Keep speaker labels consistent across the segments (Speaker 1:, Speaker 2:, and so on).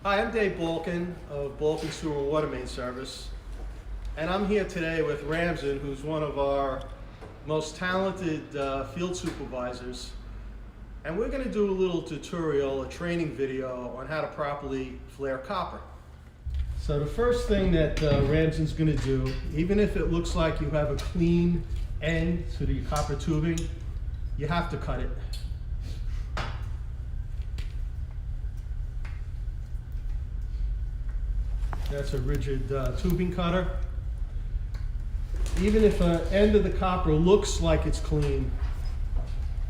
Speaker 1: Hi, I'm Dave Balkin of Balkin Sewer Water Main Service, and I'm here today with Ramsden, who's one of our most talented field supervisors, and we're going to do a little tutorial, a training video on how to properly flare copper. So the first thing that Ramsden's going to do, even if it looks like you have a clean end to the copper tubing, you have to cut it. That's a rigid tubing cutter. Even if an end of the copper looks like it's clean,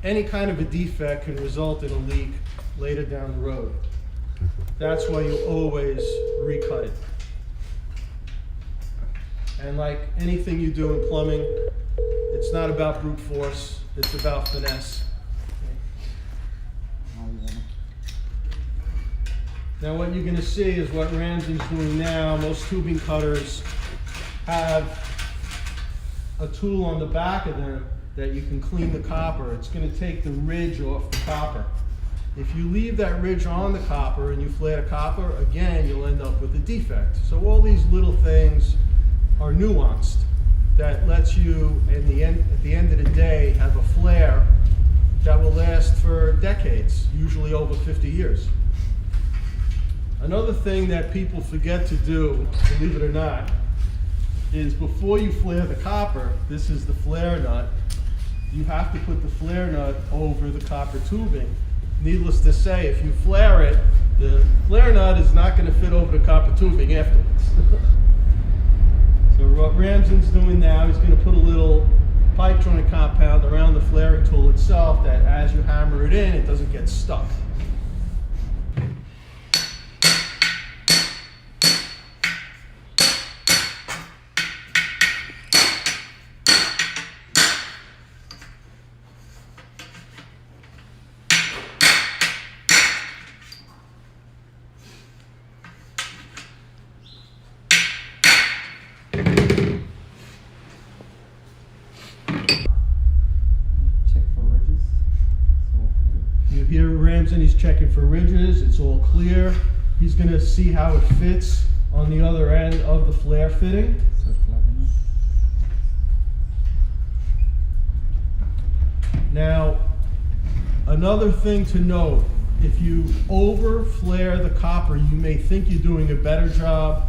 Speaker 1: any kind of a defect can result in a leak later down the road. That's why you always recut it. And like anything you do in plumbing, it's not about brute force, it's about finesse. Now what you're going to see is what Ramsden's doing now. Most tubing cutters have a tool on the back of them that you can clean the copper. It's going to take the ridge off the copper. If you leave that ridge on the copper and you flare the copper, again, you'll end up with a defect. So all these little things are nuanced that lets you, at the end of the day, have a flare that will last for decades, usually over 50 years. Another thing that people forget to do, believe it or not, is before you flare the copper, this is the flare nut, you have to put the flare nut over the copper tubing. Needless to say, if you flare it, the flare nut is not going to fit over the copper tubing afterwards. So what Ramsden's doing now, he's going to put a little pipe joint compound around the flaring tool itself that as you hammer it in, it doesn't get stuck. Here Ramsden, he's checking for ridges, it's all clear. He's going to see how it fits on the other end of the flare fitting. Now, another thing to note, if you over flare the copper, you may think you're doing a better job,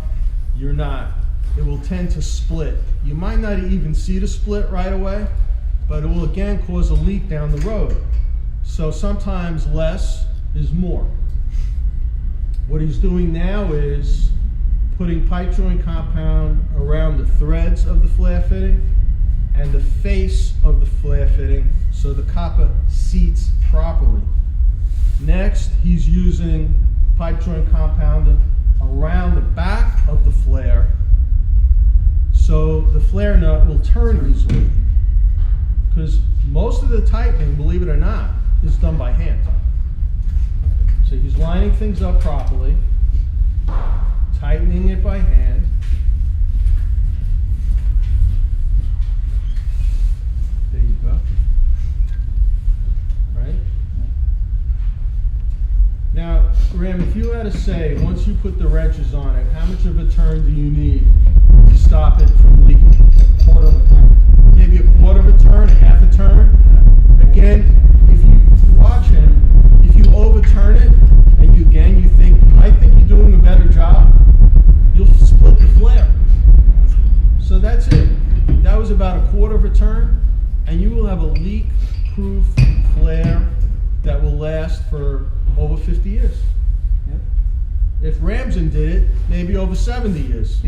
Speaker 1: you're not. It will tend to split. You might not even see the split right away, but it will again cause a leak down the road. So sometimes less is more. What he's doing now is putting pipe joint compound around the threads of the flare fitting and the face of the flare fitting so the copper seats properly. Next, he's using pipe joint compound around the back of the flare so the flare nut will turn easily. Because most of the tightening, believe it or not, is done by hand. So he's lining things up properly, tightening it by hand. There you go. Right? Now, Ram, if you had to say, once you put the wrenches on it, how much of a turn do you need to stop it from leaking? A quarter of a turn. Maybe a quarter of a turn, a half a turn. Again, watch him, if you overturn it and you think, I think you're doing a better job, you'll split the flare. So that's it. That was about a quarter of a turn, and you will have a leak-proof flare that will last for over 50 years. Yep. If Ramsden did it, maybe over 70 years.